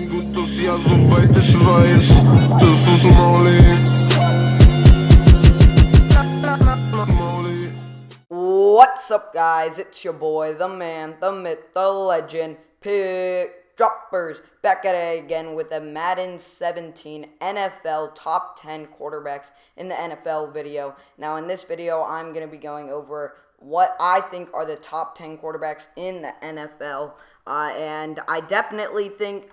gut aus, ja, soweit ich weiß, das ist Molly. What's up, guys? It's your boy, the man, the myth, the legend, Pickdroppers, back at it again with a Madden 17 NFL Top 10 Quarterbacks in the NFL video. Now, in this video, I'm going to be going over what I think are the top 10 quarterbacks in the NFL. And I definitely think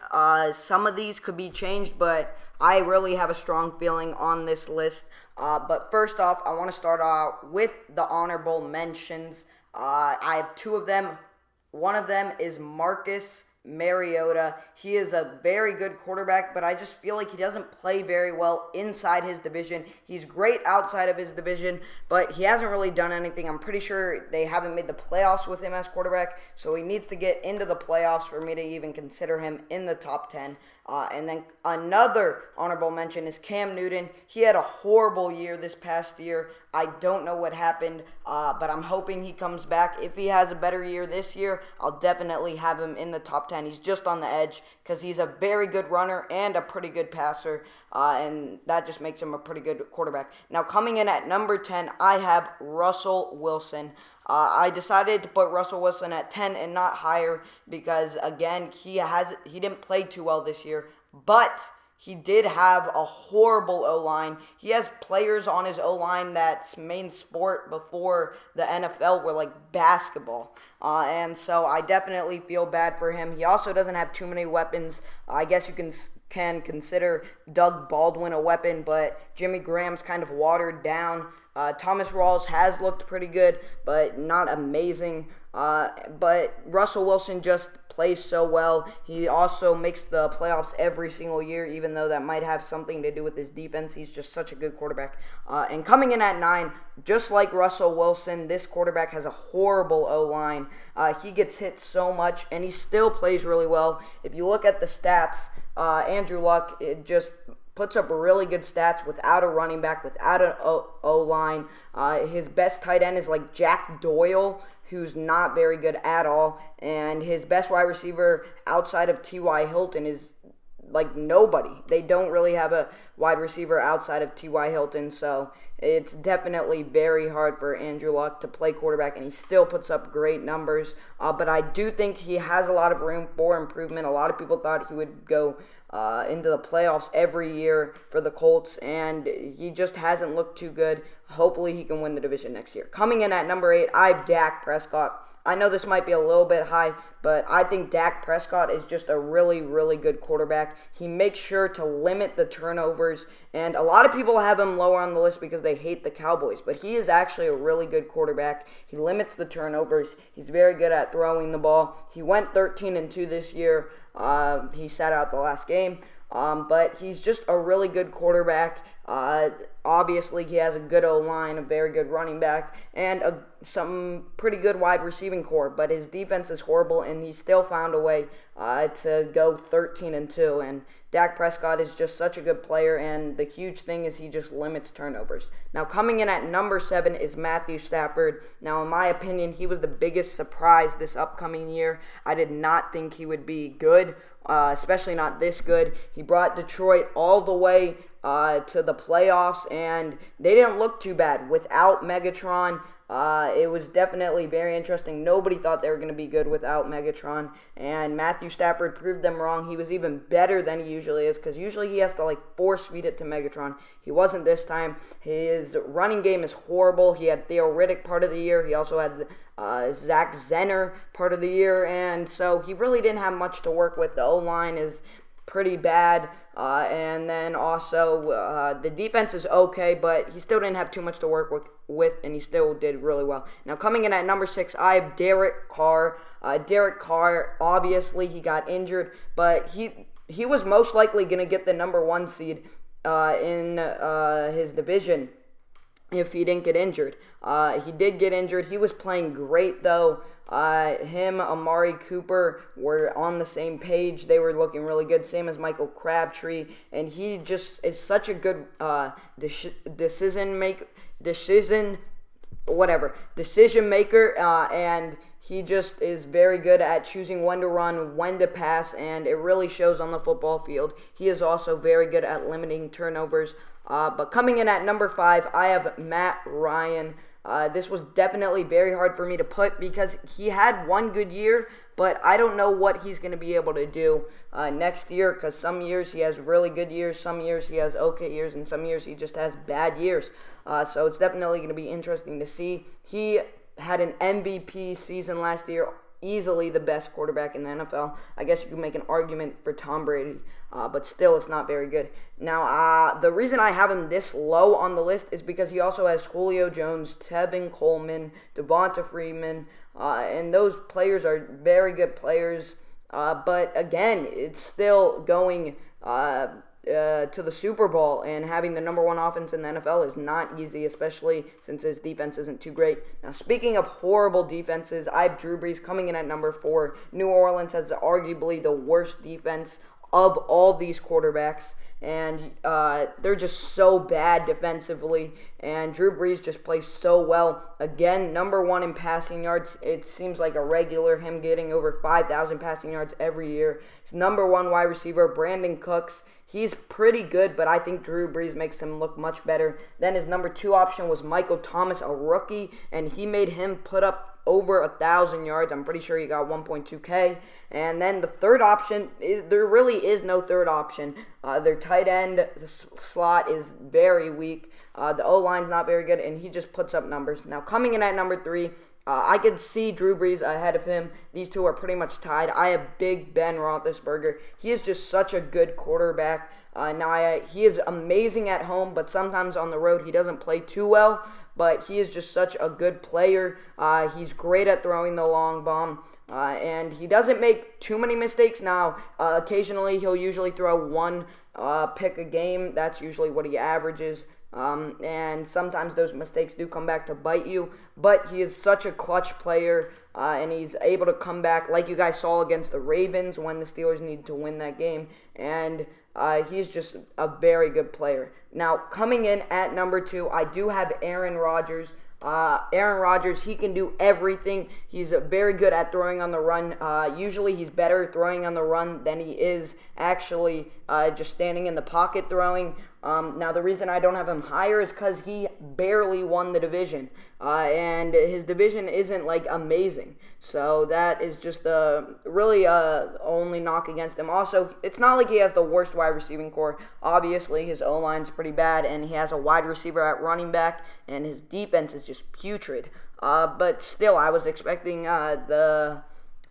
some of these could be changed, but I really have a strong feeling on this list. But first off, I want to start out with the honorable mentions. I have two of them. One of them is Marcus Mariota. He is a very good quarterback, but I just feel like he doesn't play very well inside his division. He's great outside of his division, but he hasn't really done anything. I'm pretty sure they haven't made the playoffs with him as quarterback, so he needs to get into the playoffs for me to even consider him in the top 10. And then another honorable mention is Cam Newton. He had a horrible year this past year. I don't know what happened, but I'm hoping he comes back. If he has a better year this year, I'll definitely have him in the top 10. He's just on the edge because he's a very good runner and a pretty good passer, and that just makes him a pretty good quarterback. Now, coming in at number 10, I have Russell Wilson. I decided to put Russell Wilson at 10 and not higher because, again, he didn't play too well this year, but he did have a horrible O-line. He has players on his O-line that's main sport before the NFL were like basketball. And so I definitely feel bad for him. He also doesn't have too many weapons. I guess you can consider Doug Baldwin a weapon, but Jimmy Graham's kind of watered down. Thomas Rawls has looked pretty good, but not amazing. But Russell Wilson just plays so well. He also makes the playoffs every single year, even though that might have something to do with his defense. He's just such a good quarterback. And coming in at 9, just like Russell Wilson, this quarterback has a horrible O-line. He gets hit so much, and he still plays really well. If you look at the stats, Andrew Luck, it just puts up really good stats without a running back, without an O-line. His best tight end is like Jack Doyle, who's not very good at all. And his best wide receiver outside of T.Y. Hilton is like nobody. They don't really have a wide receiver outside of T.Y. Hilton, so it's definitely very hard for Andrew Luck to play quarterback, and he still puts up great numbers. But I do think he has a lot of room for improvement. A lot of people thought he would go into the playoffs every year for the Colts, and he just hasn't looked too good. Hopefully he can win the division next year. Coming in at number 8, I have Dak Prescott. I know this might be a little bit high, but I think Dak Prescott is just a really, really good quarterback. He makes sure to limit the turnovers, and a lot of people have him lower on the list because they hate the Cowboys, but he is actually a really good quarterback. He limits the turnovers. He's very good at throwing the ball. He went 13-2 this year. He sat out the last game. But he's just a really good quarterback. Obviously, he has a good O-line, a very good running back, and some pretty good wide receiving core. But his defense is horrible, and he still found a way to go 13-2. And Dak Prescott is just such a good player, and the huge thing is he just limits turnovers. Now, coming in at number 7 is Matthew Stafford. Now, in my opinion, he was the biggest surprise this upcoming year. I did not think he would be good, especially not this good. He brought Detroit all the way to the playoffs, and they didn't look too bad without Megatron. It was definitely very interesting. Nobody thought they were going to be good without Megatron, and Matthew Stafford proved them wrong. He was even better than he usually is, because usually he has to force feed it to Megatron. He wasn't this time. His running game is horrible. He had Theo Riddick part of the year. He also had Zach Zenner part of the year, and so he really didn't have much to work with. The O-line is pretty bad, and then also the defense is okay, but he still didn't have too much to work with, and he still did really well. Now, coming in at number 6, I have Derek Carr. Derek Carr, obviously, he got injured, but he was most likely going to get the number 1 seed in his division if he didn't get injured. He did get injured. He was playing great, though. Him, Amari Cooper were on the same page. They were looking really good, same as Michael Crabtree. And he just is such a good decision decision maker, and he just is very good at choosing when to run, when to pass, and it really shows on the football field. He is also very good at limiting turnovers. But coming in at number 5, I have Matt Ryan. This was definitely very hard for me to put because he had one good year, but I don't know what he's going to be able to do next year, because some years he has really good years, some years he has okay years, and some years he just has bad years. So it's definitely going to be interesting to see. He had an MVP season last year, easily the best quarterback in the NFL. I guess you could make an argument for Tom Brady, but still it's not very good. Now, the reason I have him this low on the list is because he also has Julio Jones, Tevin Coleman, Devonta Freeman, and those players are very good players. But again, it's still going to the Super Bowl, and having the number 1 offense in the NFL is not easy, especially since his defense isn't too great. Now, speaking of horrible defenses, I have Drew Brees coming in at number 4. New Orleans has arguably the worst defense of all these quarterbacks, and they're just so bad defensively, and Drew Brees just plays so well. Again, number 1 in passing yards. It seems like a regular, him getting over 5,000 passing yards every year. His number 1 wide receiver, Brandon Cooks. He's pretty good, but I think Drew Brees makes him look much better. Then his number 2 option was Michael Thomas, a rookie, and he made him put up over 1,000 yards. I'm pretty sure he got 1.2K. And then the third option, there really is no third option. Their tight end slot is very weak. The O-line's not very good, and he just puts up numbers. Now, coming in at number 3, I could see Drew Brees ahead of him. These two are pretty much tied. I have Big Ben Roethlisberger. He is just such a good quarterback. He is amazing at home, but sometimes on the road he doesn't play too well. But he is just such a good player. He's great at throwing the long bomb. And he doesn't make too many mistakes. Now, occasionally he'll usually throw one pick a game. That's usually what he averages. And sometimes those mistakes do come back to bite you. But he is such a clutch player, and he's able to come back like you guys saw against the Ravens when the Steelers needed to win that game. And he's just a very good player. Now, coming in at number 2, I do have Aaron Rodgers. Aaron Rodgers, he can do everything. He's very good at throwing on the run. Usually he's better throwing on the run than he is actually just standing in the pocket throwing. Now, the reason I don't have him higher is because he barely won the division. And his division isn't, amazing. So that is just really only knock against him. Also, it's not like he has the worst wide receiving core. Obviously, his O-line's pretty bad, and he has a wide receiver at running back, and his defense is just putrid. But still, I was expecting the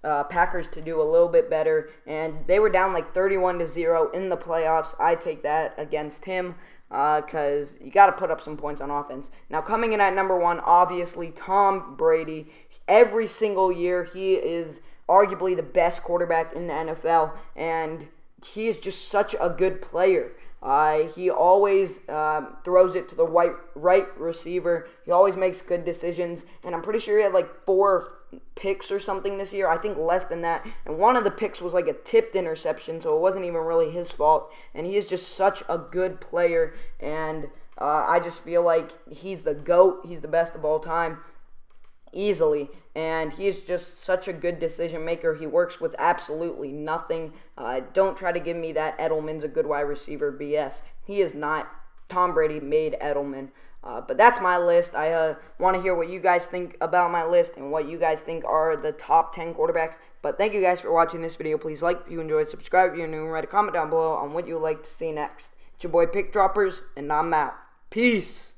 Packers to do a little bit better, and they were down 31-0 in the playoffs. I take that against him because you got to put up some points on offense. Now, coming in at number 1, obviously, Tom Brady. Every single year, he is arguably the best quarterback in the NFL, and he is just such a good player. He always throws it to the right receiver. He always makes good decisions, and I'm pretty sure he had 4 picks or something this year. I think less than that, and one of the picks was a tipped interception, so it wasn't even really his fault. And he is just such a good player, and I just feel like he's the GOAT. He's the best of all time, easily, and he's just such a good decision maker. He works with absolutely nothing. Don't try to give me that Edelman's a good wide receiver BS. He is not. Tom Brady made Edelman. But that's my list. I want to hear what you guys think about my list and what you guys think are the top 10 quarterbacks. But thank you guys for watching this video. Please like if you enjoyed, subscribe if you're new, and write a comment down below on what you would like to see next. It's your boy Pickdroppers, and I'm out. Peace.